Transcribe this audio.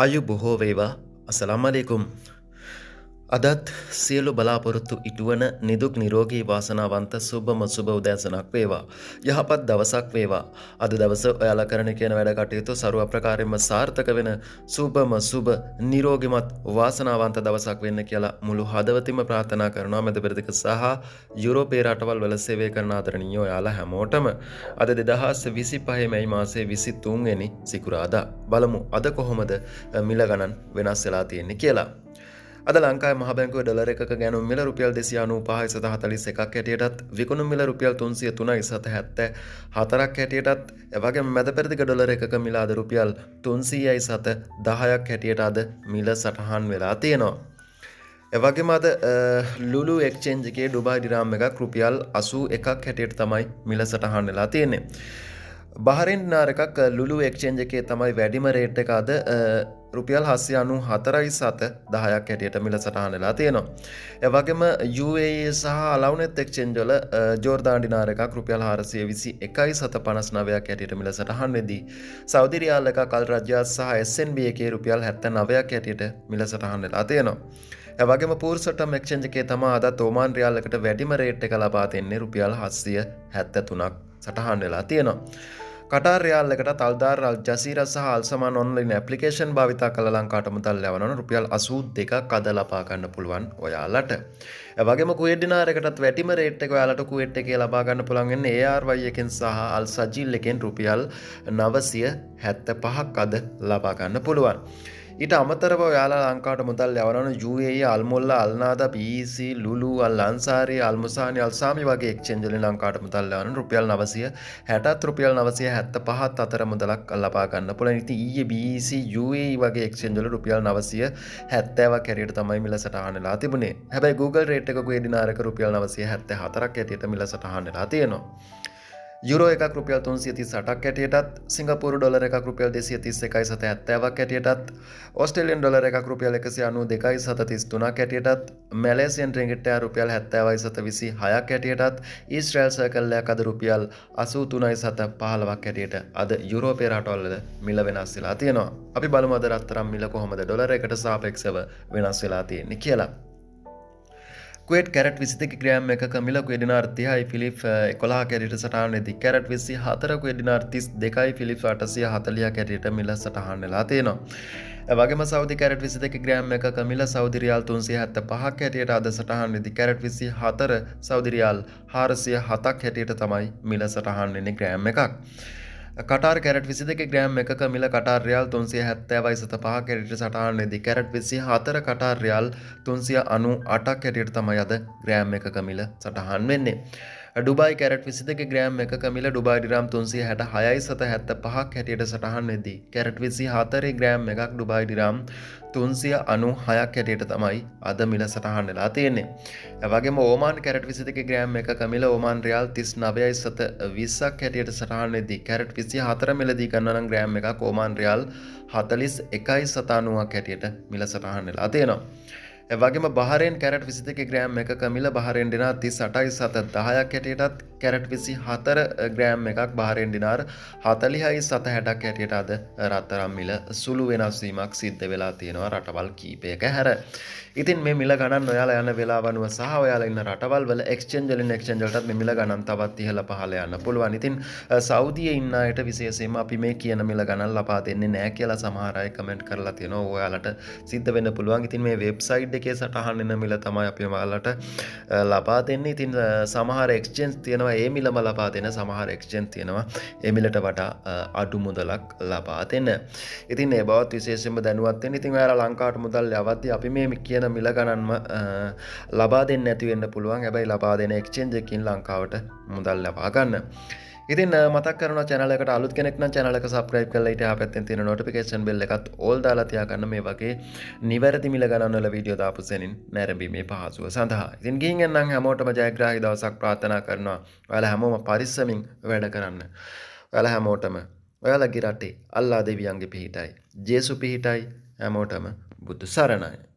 ආයු බොහෝ වේවා අසලාම් අලයිකුම්. අදත් සියලු බලාපොරොත්තු ඉටුවන නිදුක් නිරෝගී වාසනාවන්ත සුබම සුබ උදෑසනක් වේවා. යහපත් දවසක් වේවා. අද දවස ඔයාලා කරන කියන වැඩ කටයුතු ਸਰව ප්‍රකාරයෙන්ම සාර්ථක වෙන සුබම සුබ නිරෝගිමත් වාසනාවන්ත දවසක් වෙන්න කියලා මුළු හදවතින්ම ප්‍රාර්ථනා කරනවා. මැද පෙරදිග සහ යුරෝපයේ රටවල් වල සේවය කරන ආදරණීය ඔයාලා හැමෝටම අද 2025 මැයි මාසයේ 23 වෙනි සිකුරාදා. බලමු අද කොහොමද මිල ගණන් වෙනස් වෙලා තියෙන්නේ කියලා. අද ලංකාවේ මහ බැංකුවේ ඩොලර් එකක ගෑනුම් මිල රුපියල් 295.41ක් හැටියටත් විකුණුම් මිල රුපියල් 303.74ක් හැටියටත් එවැගේම මැද පෙරදිග ඩොලර් එකක මිල අද රුපියල් 300.10ක් හැටියට අද මිල සටහන් වෙලා තියෙනවා. එවැගේම අද ලුලු එක්ස්චේන්ජ් එකේ ඩුබායි දිරාම් එකක් රුපියල් 81ක් හැටියට තමයි මිල සටහන් වෙලා තියෙන්නේ. බහරෙන් නාර එකක් ලුලු එක්ස්චේන්ජ් එකේ තමයි වැඩිම රේට් එක අද රුපියල් 794.10ක් හැටියට මිල සටහන් වෙලා තියෙනවා. ඒ වගේම UAE සහ අලවුනෙත් එක්ස්චේන්ජ් වල ජෝර්දාන් දිනාර එකක් රුපියල් 421.59ක් හැටියට මිල සටහන් වෙදී සෞදි රියාල් එකක් අල් රජ්ජාත් සහ SNB එකේ රුපියල් 79ක් හැටියට මිල සටහන් වෙලා තියෙනවා. ඒ වගේම පූර්සටම් එක්ස්චේන්ජ් එකේ තමයි අද ඔමාන් රියාල් එකට වැඩිම රේට් එක ලබා දෙන්නේ රුපියල් 773ක් සටහන් වෙලා තියෙනවා. කටාර් රියාල් එකටත් අල්දාර් අල් ජසීරා සහ අල්සමාන් ඔන්ලයින් ඇප්ලිකේෂන් භාවිතා කළ ලංකාවට මුදල් යවනවන රුපියල් 82ක් අද ලබා ගන්න පුළුවන් ඔයාලට. ඒ වගේම කුවේට් දිනාර එකටත් වැටිම රේට් එක ඔයාලට කුවේට් එකේ ලබා ගන්න පුළුවන් වෙන්නේ ARY එකෙන් සහ අල් සජීල් එකෙන් රුපියල් 975ක් අද ලබා ගන්න පුළුවන්. ඊට අමතරව ඔයාලා ලංකාවට මුදල් යවනවන UAE අල්මුල්ලා අල්නාදා BEC ලුලු අල් අන්සාරි අල්මුසානි අල්සාමි වගේ එක්ස්චේන්ජ් වලින් ලංකාවට මුදල් යවන රුපියල් 960ත් රුපියල් 975ත් අතර මුදලක් ලබා ගන්න පුළුවන්. ඉතින් ඊයේ BEC UAE වගේ එක්ස්චේන්ජ් වල රුපියල් 970ක් හැටියට තමයි මිල සටහන් වෙලා තිබුණේ. හැබැයි Google රේට් එක කුවේ දිනාරක රුපියල් 974ක් හැටියට මිල සටහන් වෙලා තියෙනවා. යුරෝ එකක් රුපියල් 338ක් හැටියටත් සිංගප්පූරු ඩොලර් එකක් රුපියල් 231.70ක් හැටියටත් ඕස්ට්‍රේලියන් ඩොලර් එකක් රුපියල් 192.33ක් හැටියටත් මැලේසියන් රින්ගිට් එක රුපියල් 70.26ක් හැටියටත් ඊශ්‍රායල් සර්කල් එකක් අද රුපියල් 83.15ක් හැටියට අද යුරෝපයේ රටවල් වල මිල වෙනස් වෙලා තියෙනවා. අපි බලමු අද රත්තරන් මිල කොහොමද ඩොලර් එකට සාපේක්ෂව වෙනස් වෙලා තියෙන්නේ කියලා. කුවේට් කැරට් 22 ග්‍රෑම් එකක මිල කුවේට් දිනාර 30යි ෆිලිප් 11ක හැටියට සටහන් වෙදී කැරට් 24 කුවේට් දිනාර 32යි ෆිලිප් 840ක හැටියට මිල සටහන් වෙලා තියෙනවා. ඒ වගේම සෞදි කැරට් 22 ග්‍රෑම් එකක මිල සෞදි රියාල් 375ක හැටියට අද සටහන් වෙදී කැරට් 24 සෞදි රියාල් 407ක් හැටියට තමයි මිල සටහන් වෙන්නේ ග්‍රෑම් එකක්. කටාර් කැරට් 22 ග්‍රෑම් එකක මිල කටාර් රියාල් 370.75ක හැටියට සටහන් වෙදී කැරට් 24 කටාර් රියාල් 398ක් හැටියට තමයි අද ග්‍රෑම් එකක මිල සටහන් වෙන්නේ. ඩුබායි කැරට් 22 ග්‍රෑම් එකක මිල ඩුබායි දිරාම් 366.75ක් හැටියට සටහන් වෙදී කැරට් 24 ග්‍රෑම් එකක් ඩුබායි දිරාම් 396ක් හැටියට තමයි අද මිල සටහන් වෙලා තියෙන්නේ. ඒ වගේම ඕමාන් කැරට් 22 ග්‍රෑම් එකක මිල ඕමාන් රියාල් 39.20ක් හැටියට සටහන් වෙදී කැරට් 24 මිලදී ගන්නවා නම් ග්‍රෑම් එකක් ඕමාන් රියාල් 41.90ක් හැටියට මිල සටහන් වෙලා තියෙනවා. ඒ වගේම බහරේන් කැරට් 22 ග්‍රෑම් එකක මිල බහරේන් දිනාර 38.10ක් හැටියටත් කැරට් 24 ග්‍රෑම් එකක් බහරේන් දිනාර 40.60ක් හැටියට අද රත්තරන් මිල සුළු වෙනස් වීමක් සිද්ධ වෙලා තියෙනවා රටවල් කීපයක හැර. ඉතින් මේ මිල ගණන් ඔයාලා යන වෙලාව අනුව සහ ඔයාලා ඉන්න රටවල් වල එක්ස්චේන්ජ් වලින් එක්ස්චේන්ජ් වලටත් මේ මිල ගණන් තවත් ඉහළ පහළ යන්න පුළුවන්. ඉතින් සෞදියේ ඉන්න අයට විශේෂයෙන්ම අපි මේ කියන මිල ගණන් ලබා දෙන්නේ නැහැ කියලා සමහර අය කමෙන්ට් කරලා තියෙනවා. ඔයාලට සිද්ධ වෙන්න පුළුවන්. ඉතින් මේ වෙබ්සයිට් එකේ සටහන් වෙන මිල තමයි අපි ඔයාලට ලබා දෙන්නේ. ඉතින් සමහර එක්ස්චේන්ජ් තියෙනවා ඒ මිලම ලබා දෙන, සමහර එක්ස්චේන්ජ් තියෙනවා ඒ මිලට වඩා අඩු මුදලක් ලබා දෙන්න. ඉතින් ඒ බවත් විශේෂයෙන්ම දැනුවත් වෙන්න. ඉතින් ඔයාලා ලංකාවට මුදල් යවද්දී අපි මේ කියන මිල ගණන්ම ලබා දෙන්න නැති වෙන්න පුළුවන්. හැබැයි ලබා දෙන එක්ස්චේන්ජ් එකකින් ලංකාවට මුදල් ලබා ගන්න. ඉතින් මතක් කරනවා channel එකට අලුත් කෙනෙක් නම් channel එක subscribe කරලා ඊට එහා පැත්තෙන් තියෙන notification bell එකත් all දාලා තියාගන්න මේ වගේ නිවැරදි මිල ගණන් වල වීඩියෝ දාපු සෙනින් නැරඹීමේ පහසුව සඳහා. ඉතින් ගිහින් එන්නම් හැමෝටම ජයග්‍රාහී දවසක් ප්‍රාර්ථනා කරනවා. ඔයාලා හැමෝම පරිස්සමින් වැඩ කරන්න. ඔයාලා හැමෝටම ඔයාලගේ රටේ අල්ලා දෙවියන්ගේ පිහිටයි. ජේසු පිහිටයි. හැමෝටම බුදු සරණයි.